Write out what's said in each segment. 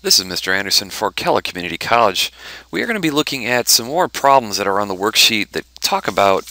This is Mr. Anderson for Keller Community College. We are going to be looking at some more problems that are on the worksheet that talk about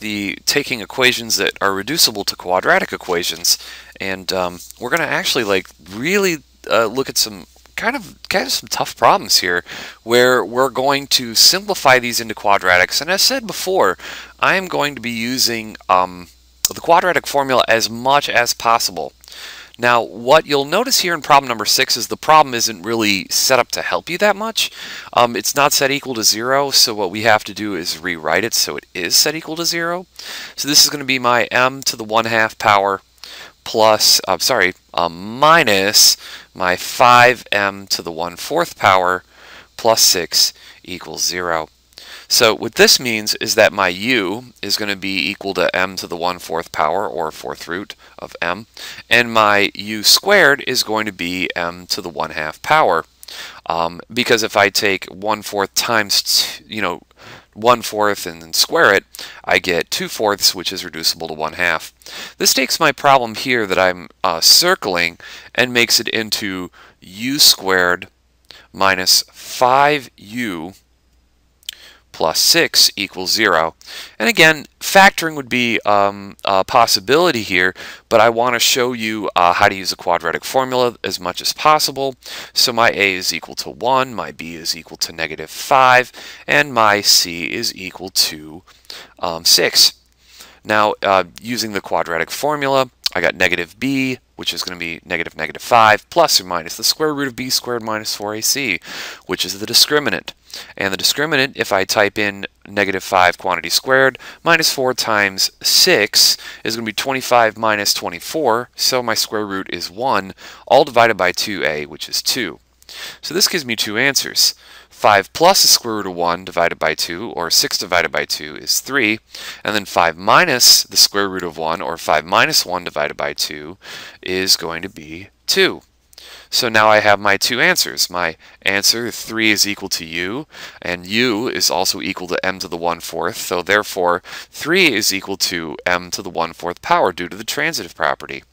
the taking equations that are reducible to quadratic equations, and we're going to actually really look at some kind of some tough problems here, where we're going to simplify these into quadratics. And as said before, I am going to be using the quadratic formula as much as possible. Now, what you'll notice here in problem number 6 is the problem isn't really set up to help you that much. It's not set equal to 0, so what we have to do is rewrite it so it is set equal to 0. So this is going to be my m to the 1/2 power plus, minus my 5m to the 1/4 power plus 6 equals 0. So what this means is that my u is going to be equal to m to the 1/4 power, or 4th root of m, and my u squared is going to be m to the 1/2 power. Because if I take 1/4 times 1/4 and then square it, I get 2/4, which is reducible to 1/2. This takes my problem here that I'm circling and makes it into u squared minus 5u plus 6 equals 0. And again, factoring would be a possibility here, but I want to show you how to use a quadratic formula as much as possible. So my a is equal to 1, my b is equal to -5, and my c is equal to 6. Now, using the quadratic formula, I got negative b, which is going to be -5, plus or minus the square root of b squared minus 4ac, which is the discriminant. And the discriminant, if I type in -5 quantity squared minus 4 times 6, is going to be 25 minus 24, so my square root is 1, all divided by 2a, which is 2. So this gives me two answers. 5 plus the square root of 1 divided by 2, or 6 divided by 2, is 3. And then 5 minus the square root of 1, or 5 minus 1 divided by 2, is going to be 2. So now I have my two answers. My answer, 3, is equal to u, and u is also equal to m to the 1/4, so therefore 3 is equal to m to the 1/4 power due to the transitive property.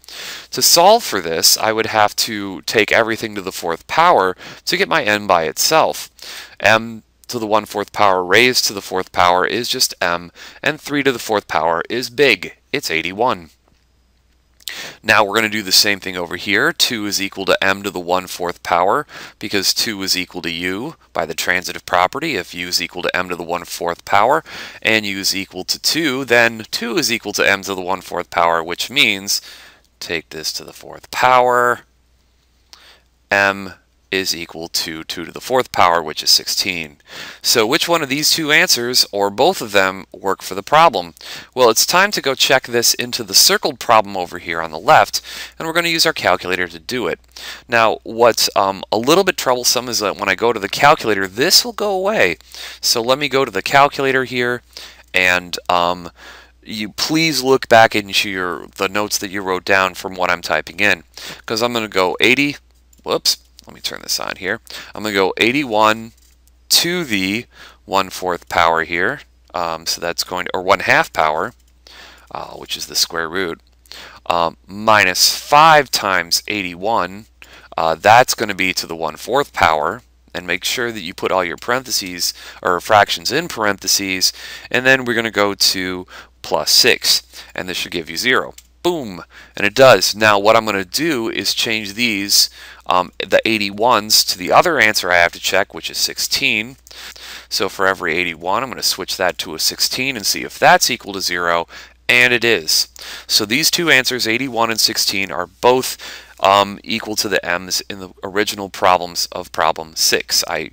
To solve for this, I would have to take everything to the 4th power to get my n by itself. M to the 1/4 power raised to the 4th power is just m, and 3 to the 4th power is big. It's 81. Now we're going to do the same thing over here. 2 is equal to m to the 1/4 power, because 2 is equal to u by the transitive property. If u is equal to m to the 1/4 power and u is equal to 2, then 2 is equal to m to the 1/4 power, which means take this to the 4th power. M is equal to 2 to the 4th power, which is 16. So which one of these two answers, or both of them, work for the problem? Well, it's time to go check this into the circled problem over here on the left, and we're going to use our calculator to do it. Now, what's a little bit troublesome is that when I go to the calculator, this will go away. So let me go to the calculator here, and you please look back into the notes that you wrote down from what I'm typing in, because I'm going to go 80, whoops, let me turn this on here. I'm going to go 81 to the 1/4 power here. So that's going to, or 1/2 power, which is the square root, minus 5 times 81. That's going to be to the 1/4 power. And make sure that you put all your parentheses or fractions in parentheses. And then we're going to go to plus 6. And this should give you 0. Boom! And it does. Now what I'm going to do is change these, the 81s, to the other answer I have to check, which is 16. So for every 81, I'm going to switch that to a 16 and see if that's equal to 0, and it is. So these two answers, 81 and 16, are both equal to the m's in the original problems of problem 6. I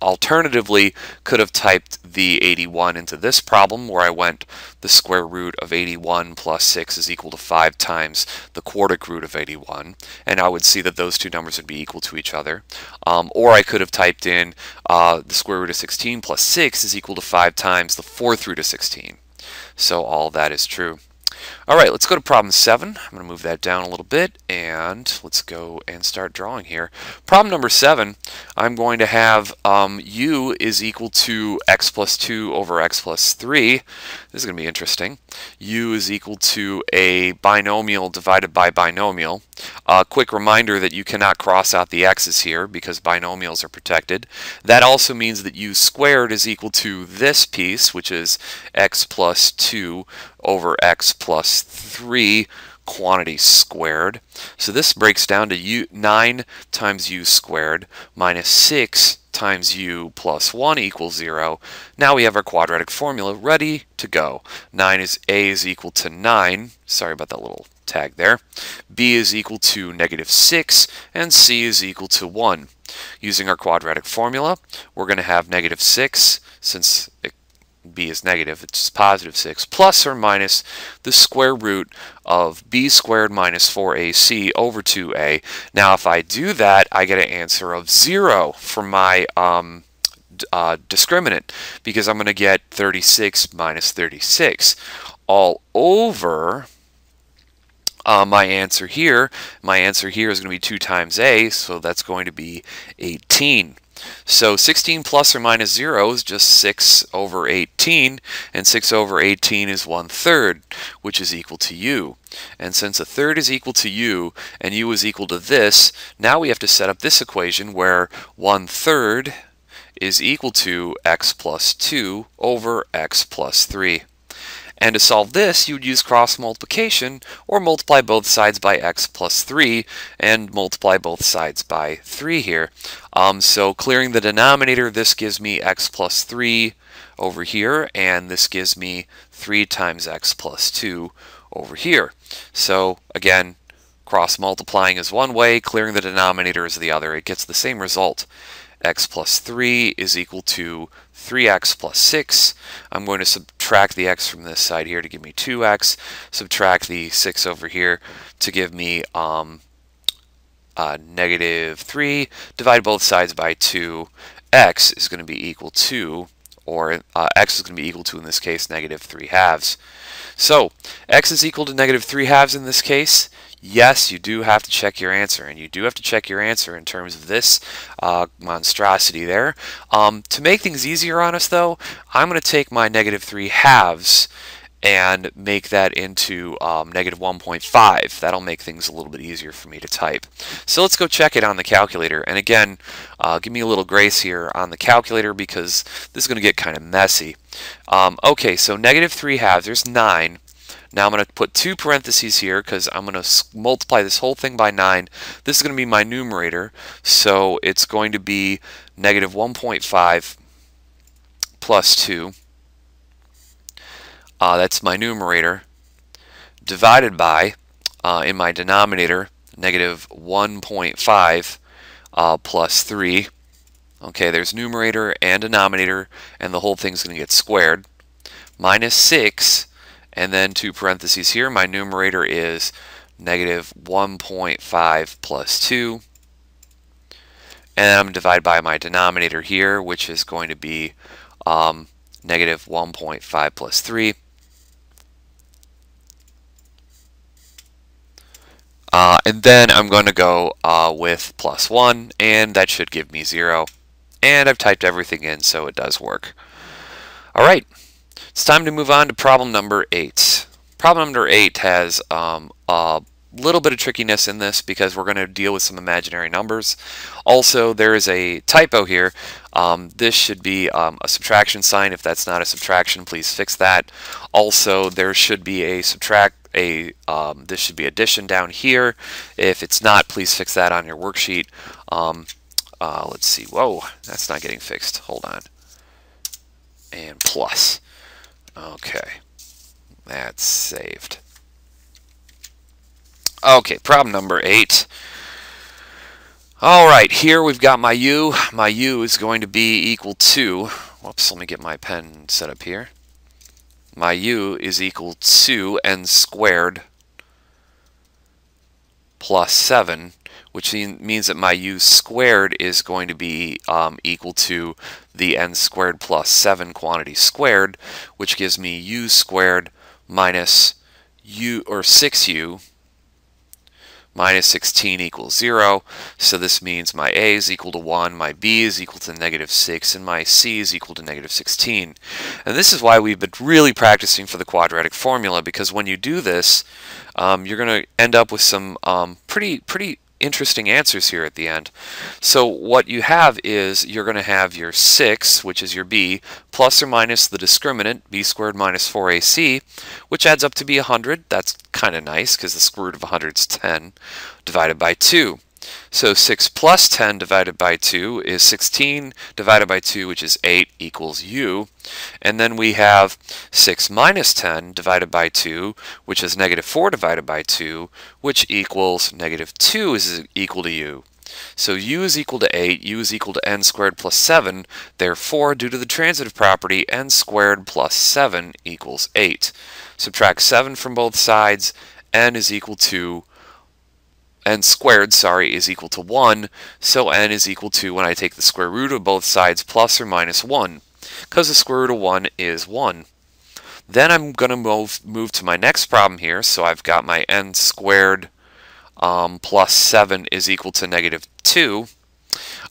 alternatively could have typed the 81 into this problem, where I went the square root of 81 plus 6 is equal to 5 times the quartic root of 81, and I would see that those two numbers would be equal to each other. Or I could have typed in the square root of 16 plus 6 is equal to 5 times the 4th root of 16. So all that is true. All right, let's go to problem 7. I'm going to move that down a little bit, and let's go and start drawing here. Problem number 7, I'm going to have u is equal to x plus 2 over x plus 3. This is going to be interesting. U is equal to a binomial divided by binomial. Quick reminder that you cannot cross out the x's here because binomials are protected. That also means that u squared is equal to this piece, which is x plus 2 over x plus 3 quantity squared. So this breaks down to 9 times u squared minus 6 times u plus 1 equals 0. Now we have our quadratic formula ready to go. A is equal to 9. Sorry about that little tag there. B is equal to negative 6, and C is equal to 1. Using our quadratic formula, we're going to have negative 6, since b is negative, it's positive 6, plus or minus the square root of b squared minus 4ac over 2a. Now if I do that, I get an answer of 0 for my discriminant, because I'm going to get 36 minus 36 all over my answer here. My answer here is going to be 2 times a, so that's going to be 18. So 16 plus or minus 0 is just 6 over 18, and 6 over 18 is 1/3, which is equal to u. And since 1/3 is equal to u, and u is equal to this, now we have to set up this equation where 1/3 is equal to x plus 2 over x plus 3. And to solve this, you would use cross multiplication, or multiply both sides by x plus 3 and multiply both sides by 3 here. So clearing the denominator, this gives me x plus 3 over here, and this gives me 3 times x plus 2 over here. So again, cross multiplying is one way, clearing the denominator is the other. It gets the same result. X plus 3 is equal to 3x plus 6. I'm going to subtract the x from this side here to give me 2x, subtract the 6 over here to give me negative 3, divide both sides by 2. X is going to be equal to, or x is going to be equal to, in this case, negative 3/2. So x is equal to negative 3/2 in this case. Yes, you do have to check your answer, and you do have to check your answer in terms of this monstrosity there. To make things easier on us, though, I'm going to take my negative 3/2 and make that into negative 1.5. That'll make things a little bit easier for me to type. So let's go check it on the calculator. And again, give me a little grace here on the calculator because this is going to get kind of messy. Okay, so negative 3/2, there's 9. Now I'm going to put 2 parentheses here because I'm going to multiply this whole thing by 9. This is going to be my numerator, so it's going to be negative 1.5 plus 2. That's my numerator, divided by, in my denominator, negative 1.5 plus 3. Okay, there's numerator and denominator, and the whole thing's going to get squared, minus 6. And then 2 parentheses here, my numerator is negative 1.5 plus 2. And I'm divided by my denominator here, which is going to be negative 1.5 plus 3. And then I'm going to go with plus 1, and that should give me 0. And I've typed everything in, so it does work. All right. It's time to move on to problem number 8. Problem number 8 has a little bit of trickiness in this because we're going to deal with some imaginary numbers. Also, there is a typo here. This should be a subtraction sign. If that's not a subtraction, please fix that. Also, there should be a this should be addition down here. If it's not, please fix that on your worksheet. Let's see. Whoa, that's not getting fixed. Hold on. And plus. Okay, that's saved. Okay, problem number 8. All right, here we've got my u. My u is going to be equal to, whoops, let me get my pen set up here. My u is equal to n squared plus 7, which means that my u squared is going to be equal to the n squared plus 7 quantity squared, which gives me u squared minus or 6u minus 16 equals 0. So this means my a is equal to 1, my b is equal to negative 6, and my c is equal to negative 16. And this is why we've been really practicing for the quadratic formula, because when you do this, you're going to end up with some pretty interesting answers here at the end. So what you have is you're going to have your 6, which is your b, plus or minus the discriminant, b squared minus 4ac, which adds up to be 100. That's kind of nice because the square root of 100 is 10, divided by 2. So 6 plus 10 divided by 2 is 16 divided by 2, which is 8, equals u. And then we have 6 minus 10 divided by 2, which is negative 4 divided by 2, which equals negative 2 is equal to u. So u is equal to 8, u is equal to n squared plus 7. Therefore, due to the transitive property, n squared plus 7 equals 8. Subtract 7 from both sides, n is equal to n squared, is equal to 1, so n is equal to, when I take the square root of both sides, plus or minus 1, because the square root of 1 is 1. Then I'm going to move to my next problem here, so I've got my n squared plus 7 is equal to negative 2.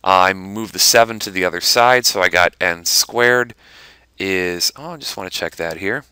I move the 7 to the other side, so I got n squared is, I just want to check that here.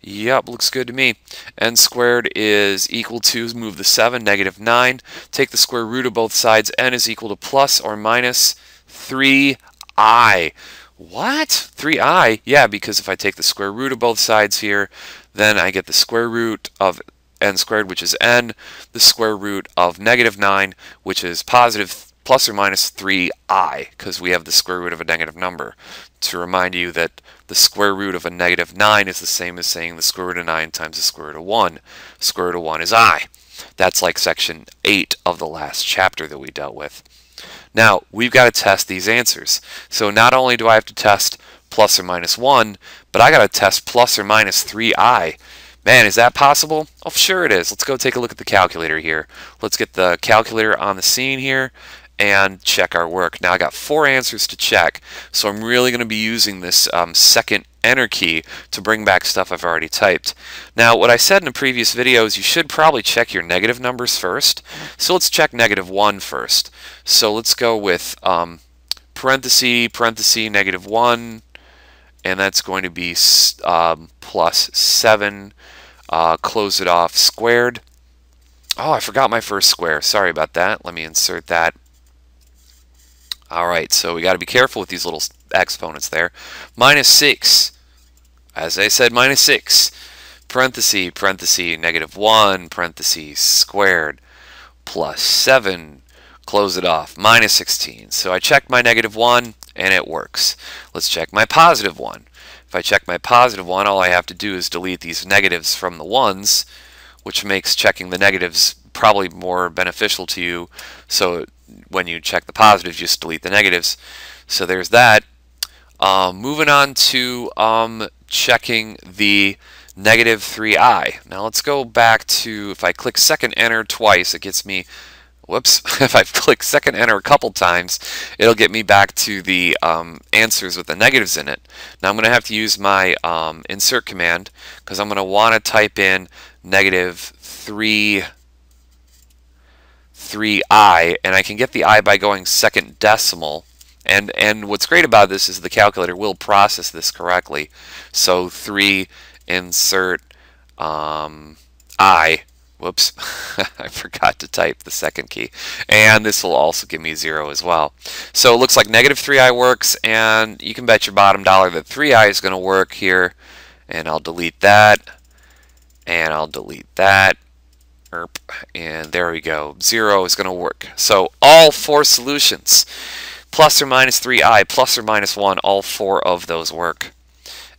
Yep, looks good to me. N squared is equal to, move the 7, negative 9. Take the square root of both sides. N is equal to plus or minus 3i. What? 3i? Yeah, because if I take the square root of both sides here, then I get the square root of n squared, which is n, the square root of negative 9, which is positive plus or minus 3i, because we have the square root of a negative number. To remind you that the square root of a negative 9 is the same as saying the square root of 9 times the square root of 1. Square root of 1 is I. That's like section 8 of the last chapter that we dealt with. Now, we've got to test these answers. So not only do I have to test plus or minus 1, but I got to test plus or minus 3i. Man, is that possible? Oh, sure it is. Let's go take a look at the calculator here. Let's get the calculator on the scene here and check our work. Now I got 4 answers to check, so I'm really going to be using this second enter key to bring back stuff I've already typed. Now what I said in a previous video is you should probably check your negative numbers first, so let's check negative 1 first. So let's go with parenthesis, negative 1, and that's going to be plus 7, close it off, squared. Oh, I forgot my first square. Sorry about that. Let me insert that. Alright, so we got to be careful with these little exponents there. Minus 6. As I said, minus 6. Parenthesis, negative 1, parenthesis, squared, plus 7. Close it off. Minus 16. So I checked my negative 1, and it works. Let's check my positive 1. If I check my positive 1, all I have to do is delete these negatives from the 1s, which makes checking the negatives probably more beneficial to you. So when you check the positives, just delete the negatives. So there's that. Moving on to checking the negative 3i. Now let's go back to, if I click second enter twice, it gets me, whoops, if I click second enter a couple times, it'll get me back to the answers with the negatives in it. Now I'm going to have to use my insert command, because I'm going to want to type in negative 3i, and I can get the I by going second decimal, and what's great about this is the calculator will process this correctly. So 3 insert I, whoops, I forgot to type the second key, and this will also give me 0 as well. So it looks like negative 3i works, and you can bet your bottom dollar that 3i is going to work here, and I'll delete that, and I'll delete that. And there we go. 0 is going to work. So all 4 solutions, plus or minus 3i, plus or minus 1, all 4 of those work.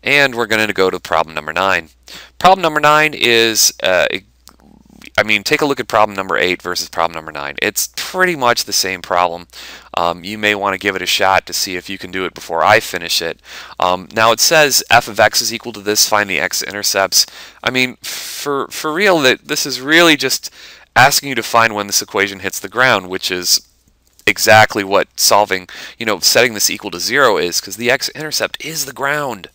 And we're going to go to problem number 9. Problem number 9 is, take a look at problem number 8 versus problem number 9. It's pretty much the same problem. You may want to give it a shot to see if you can do it before I finish it. Now it says f of x is equal to this, find the x-intercepts. I mean, for real, this is really just asking you to find when this equation hits the ground, which is exactly what solving, setting this equal to 0 is, because the x-intercept is the ground.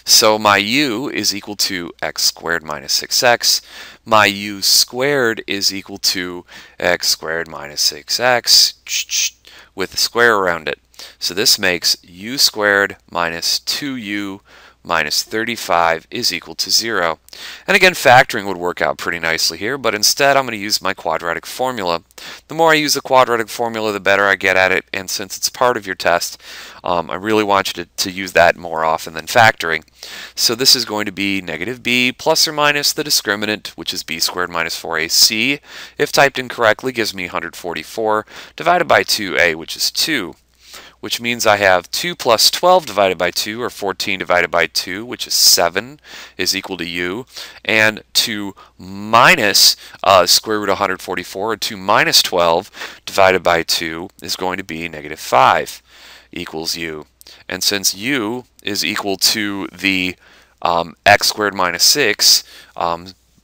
So my u is equal to x squared minus 6x. My u squared is equal to x squared minus 6x with a square around it. So this makes u squared minus 2u minus 35 is equal to 0. And again, factoring would work out pretty nicely here, but instead I'm going to use my quadratic formula. The more I use the quadratic formula, the better I get at it, and since it's part of your test, I really want you to use that more often than factoring. So this is going to be negative b plus or minus the discriminant, which is b squared minus 4ac, if typed incorrectly, gives me 144, divided by 2a, which is 2. Which means I have 2 plus 12 divided by 2, or 14 divided by 2, which is 7, is equal to u. And 2 minus square root of 144, or 2 minus 12 divided by 2 is going to be negative 5, equals u. And since u is equal to the x squared minus 6,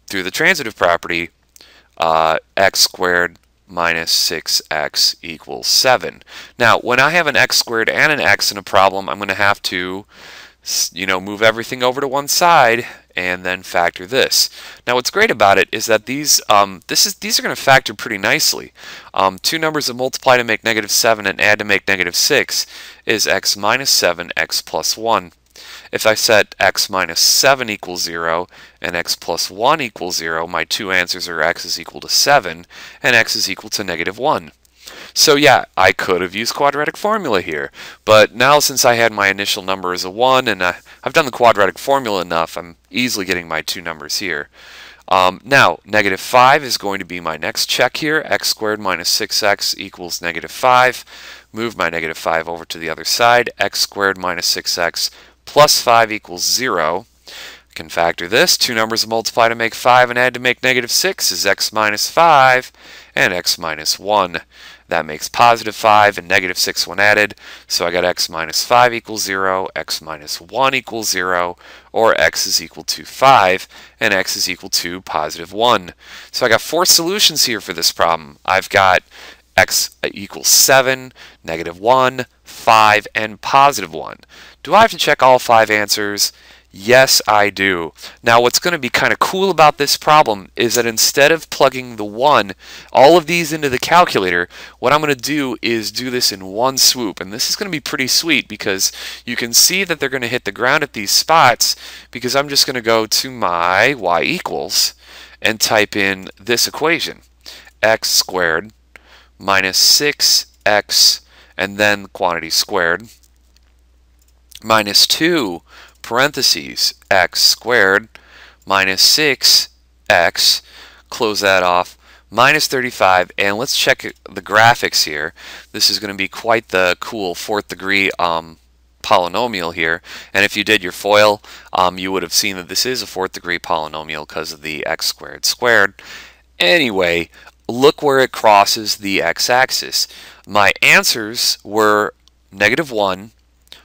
through the transitive property, x squared minus 6x equals 7. Now, when I have an x squared and an x in a problem, I'm going to have to, move everything over to one side and then factor this. Now, what's great about it is that these are going to factor pretty nicely. Two numbers that multiply to make negative 7 and add to make negative 6 is x minus 7, x plus 1. If I set x minus 7 equals 0 and x plus 1 equals 0, my two answers are x is equal to 7 and x is equal to negative 1. So yeah, I could have used quadratic formula here, but now since I had my initial number as a 1 and I've done the quadratic formula enough, I'm easily getting my two numbers here. Now, negative 5 is going to be my next check here. X squared minus 6x equals negative 5. Move my negative 5 over to the other side. X squared minus 6x plus 5 equals 0. I can factor this. Two numbers multiply to make 5 and add to make negative 6 is x minus 5 and x minus 1. That makes positive 5 and negative 6 when added. So I got x minus 5 equals 0, x minus 1 equals 0, or x is equal to 5 and x is equal to positive 1. So I got four solutions here for this problem. I've got x equals 7, negative 1, 5, and positive 1. Do I have to check all 5 answers? Yes, I do. Now, what's going to be kind of cool about this problem is that instead of plugging the 1, all of these into the calculator, what I'm going to do is do this in one swoop. And this is going to be pretty sweet because you can see that they're going to hit the ground at these spots because I'm just going to go to my y equals and type in this equation. X squared minus 6x and then quantity squared minus 2 parentheses x squared minus 6x, close that off, minus 35, and let's check the graphics here. This is going to be quite the cool fourth degree polynomial here, and if you did your FOIL, you would have seen that this is a fourth degree polynomial because of the x squared squared. Anyway, look where it crosses the x-axis. My answers were negative 1,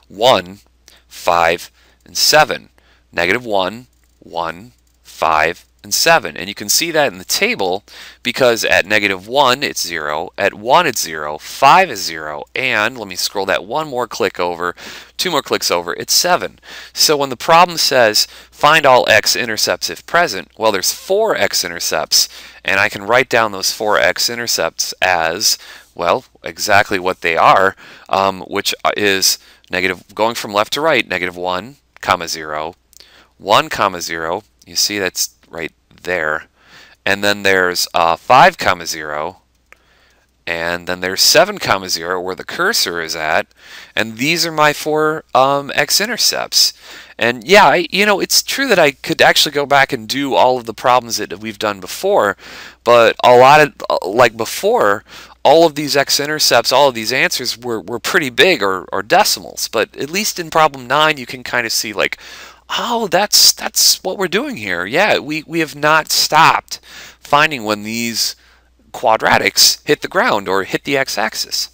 1, 5, and 7. Negative 1, 1, 5, and 7. And you can see that in the table because at negative 1 it's 0, at 1 it's 0, 5 is 0, and let me scroll that one more click over, two more clicks over, it's 7. So when the problem says find all x-intercepts if present, well, there's 4 x-intercepts, and I can write down those 4 x-intercepts as, well, exactly what they are, which is negative, going from left to right, negative 1, comma 0, 1, comma 0, you see that's right there, and then there's 5, comma 0, and then there's 7, comma 0 where the cursor is at, and these are my 4 x-intercepts. And yeah, it's true that I could actually go back and do all of the problems that we've done before, but a lot of, like before, all of these x-intercepts, all of these answers were pretty big or decimals. But at least in problem 9, you can kind of see like, oh, that's what we're doing here. Yeah, we have not stopped finding when these quadratics hit the ground or hit the x-axis.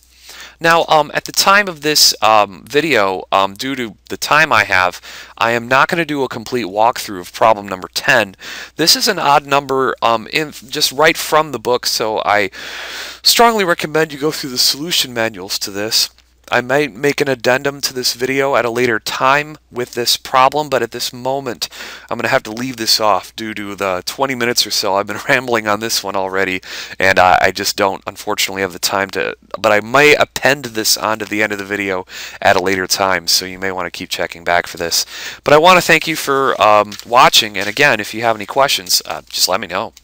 Now, at the time of this video, due to the time I have, I am not going to do a complete walkthrough of problem number 10. This is an odd number just right from the book, so I strongly recommend you go through the solution manuals to this. I might make an addendum to this video at a later time with this problem, but at this moment I'm going to have to leave this off due to the 20 minutes or so I've been rambling on this one already, and I just don't unfortunately have the time to, but I might append this onto the end of the video at a later time, so you may want to keep checking back for this. But I want to thank you for watching, and again, if you have any questions, just let me know.